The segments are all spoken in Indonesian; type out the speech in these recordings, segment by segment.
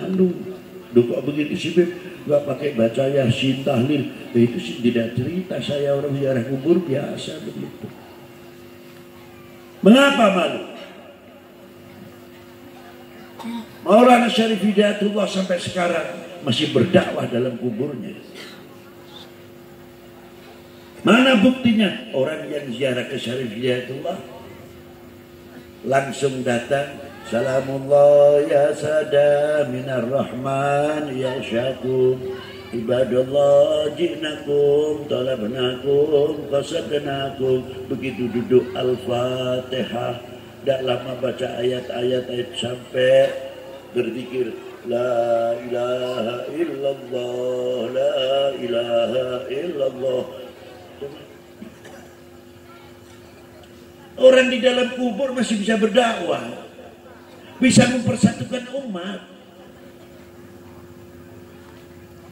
Aduh, kok begitu sih Beb? Gak pakai baca Yasin tahlil. Itu sih tidak cerita, saya orang ziarah kubur biasa begitu. Mengapa malu? Maulana Syarif Hidayatullah sampai sekarang masih berdakwah dalam kuburnya. Mana buktinya? Orang yang ziarah ke Syarif Hidayatullah langsung datang, salamullah ya sada minar rahman ya syakum ibadallah jinakum talabnakum qasadnakum. Begitu duduk al-fatihah, tidak lama baca ayat-ayat sampai berzikir la ilaha illallah la ilaha illallah. Orang di dalam kubur masih bisa berdakwah, bisa mempersatukan umat.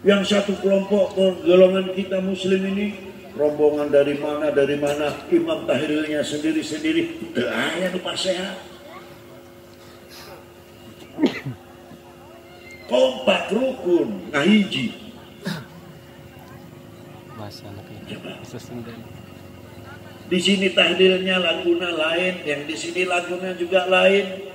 Yang satu kelompok golongan kita muslim ini, rombongan dari mana, imam tahlilnya sendiri-sendiri, ayat lupa sehat. Kompak, rukun, ngahiji. Di sini tahlilnya laguna lain, yang di sini laguna juga lain.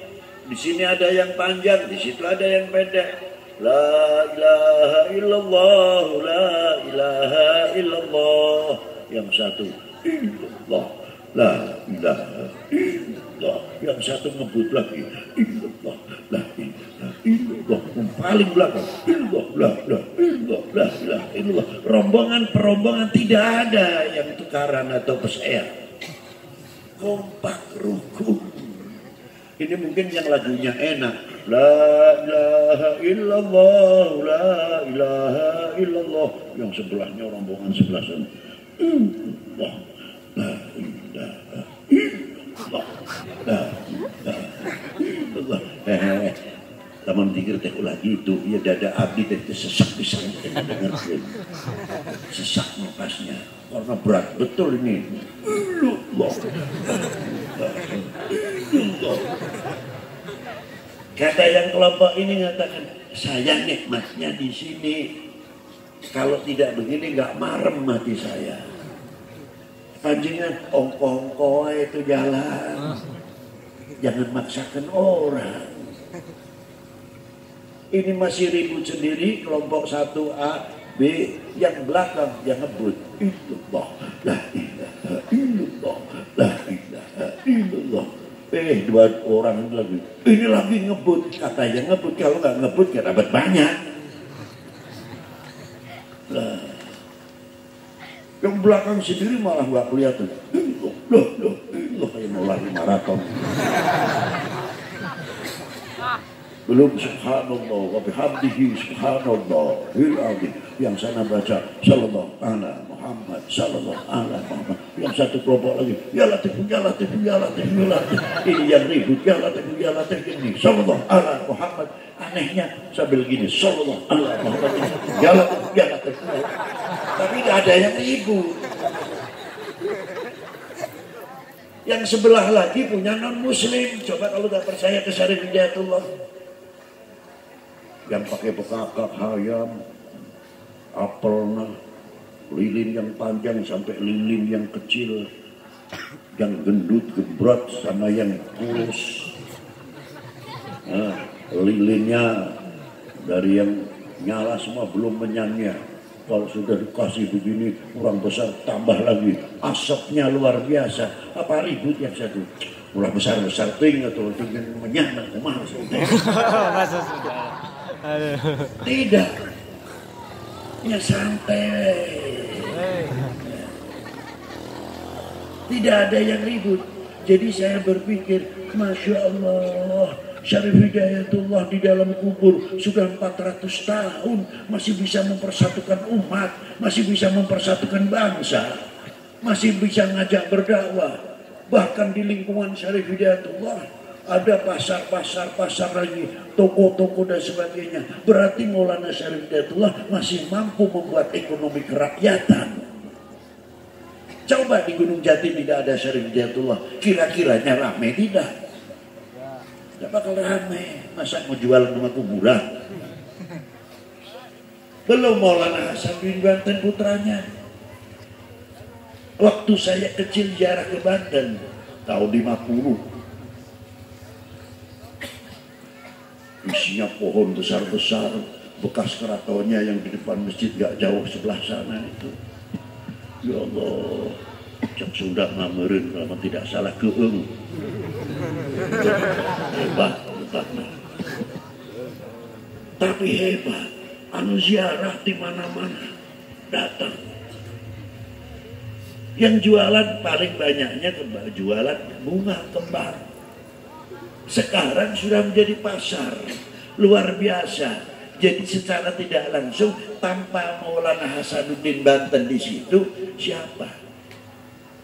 Di sini ada yang panjang, di situ ada yang pendek. La ilaha illallah, la ilaha illallah. Yang satu illallah, la ilaha illallah. Yang satu ngebut lagi illallah, la ilaha illallah. Paling belakang illallah, la ilaha illallah. Rombongan-perombongan tidak ada yang tukaran atau pesear. Kompak rukun. Ini mungkin yang lagunya enak. La ilaha illallah, la ilaha illallah. Yang sebelahnya rombongan sebelah sana. Allah, la ilaha illallah, la ilaha illallah. Taman dikir teh ulah gitu, ya dada abdi teh sesak bisa dengerin. Sesak napasnya karena berat betul ini. Allah. Kata yang kelompok ini mengatakan, saya nikmatnya di sini. Kalau tidak begini nggak marem mati saya. Panjingan ongko-ongko itu jalan. Jangan maksakan orang. Ini masih ribut sendiri, kelompok 1A, B, yang belakang yang ngebut. Illallah, la ilaha illallah, la ilaha illallah. Dua orang lagi. Ini lagi ngebut, katanya ngebut. Kalau nggak ngebut ya dapat banyak. Nah, yang belakang sendiri malah nggak kelihatan. Illallah, kayak mau lari maraton. Belum subhanallah wa bihamdihi subhanallah azim. Yang sana baca sallallahu ala Muhammad sallallahu ala Muhammad. Yang satu kelompok lagi ya latif ya latif ya latif ya latif. Ini yang ribut ya latif ini sallallahu ala Muhammad. Anehnya sambil gini sallallahu ala Muhammad ya latif. Tapi tidak ada yang ribut. Yang sebelah lagi punya non muslim. Coba kalau nggak percaya ke Syarif Hidayatullah. Yang pakai bekakak hayam, apelnya, lilin yang panjang sampai lilin yang kecil, yang gendut gebrot sama yang kurus. Nah, lilinnya dari yang nyala semua belum menyangnya. Kalau sudah dikasih begini orang besar tambah lagi, asapnya luar biasa. Apa ribut yang satu? Ulah besar-besar ting atau ingin menyana kemana sudah? Tidak, ya santai. Tidak ada yang ribut. Jadi saya berpikir, Masya Allah, Syarif Hidayatullah di dalam kubur sudah 400 tahun masih bisa mempersatukan umat, masih bisa mempersatukan bangsa, masih bisa ngajak berdakwah. Bahkan di lingkungan Syarif Hidayatullah ada pasar lagi, toko-toko dan sebagainya. Berarti Maulana Syarif Hidayatullah masih mampu membuat ekonomi kerakyatan. Coba di Gunung Jati tidak ada Syarif Hidayatullah, kira-kiranya ramai tidak? Gak bakal ramai. Masa mau jual rumah kuburan? Belum Maulana Hasanuddin Banten putranya. Waktu saya kecil ziarah ke Banten tahun 50, isinya pohon besar-besar, bekas keratonnya yang di depan masjid gak jauh sebelah sana itu. Ya Allah, cak sudah ngamerin kalau tidak salah keung. Hebat. Tapi hebat, anu ziarah di mana-mana datang. Yang jualan paling banyaknya jualan bunga kembang. Sekarang sudah menjadi pasar luar biasa. Jadi secara tidak langsung tanpa Maulana Hasanuddin Banten di situ, siapa?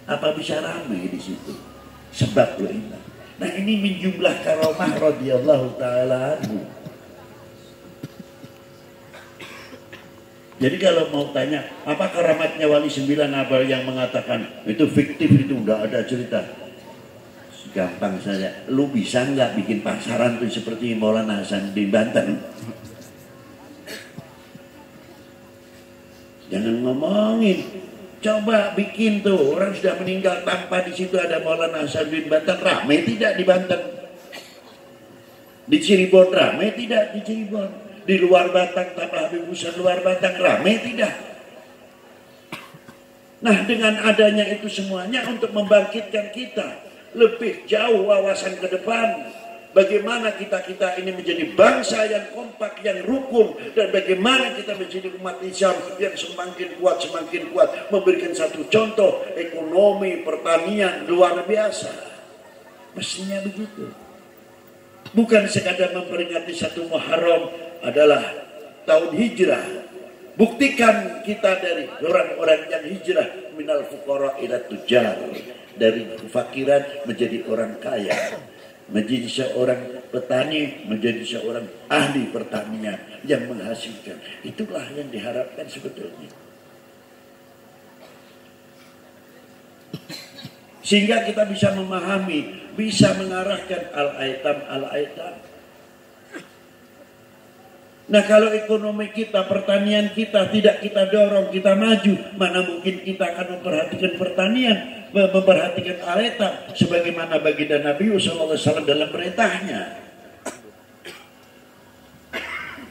Apa bisa ramai di situ? Sebab ini. Nah, ini menjumlah karomah radhiyallahu taala anhu. Jadi kalau mau tanya, apa karamatnya Wali 9 apa yang mengatakan itu fiktif, itu udah ada cerita. Gampang saja. Lu bisa nggak bikin pasaran tuh seperti Maulana Hasanuddin Banten? Jangan ngomongin. Coba bikin tuh, orang sudah meninggal tanpa di situ ada Maulana Hasanuddin Banten, ramai tidak di Banten? Di Cirebon ramai tidak di Cirebon? Di luar Batang, tanpa Habib Husain luar Batang, ramai tidak? Nah, dengan adanya itu semuanya untuk membangkitkan kita lebih jauh wawasan ke depan. Bagaimana kita ini menjadi bangsa yang kompak, yang rukun, dan bagaimana kita menjadi umat Islam yang semakin kuat, memberikan satu contoh ekonomi, pertanian luar biasa. Mestinya begitu. Bukan sekadar memperingati satu Muharram adalah tahun hijrah. Buktikan kita dari orang-orang yang hijrah minal fuqara ila tujar, dari kefakiran menjadi orang kaya, menjadi seorang petani, menjadi seorang ahli pertanian yang menghasilkan. Itulah yang diharapkan sebetulnya. Sehingga kita bisa memahami, bisa mengarahkan al-aitam. Nah, kalau ekonomi kita, pertanian kita tidak kita dorong, kita maju, mana mungkin kita akan memperhatikan pertanian, memperhatikan al-aitam sebagaimana baginda Nabi SAW dalam perintahnya.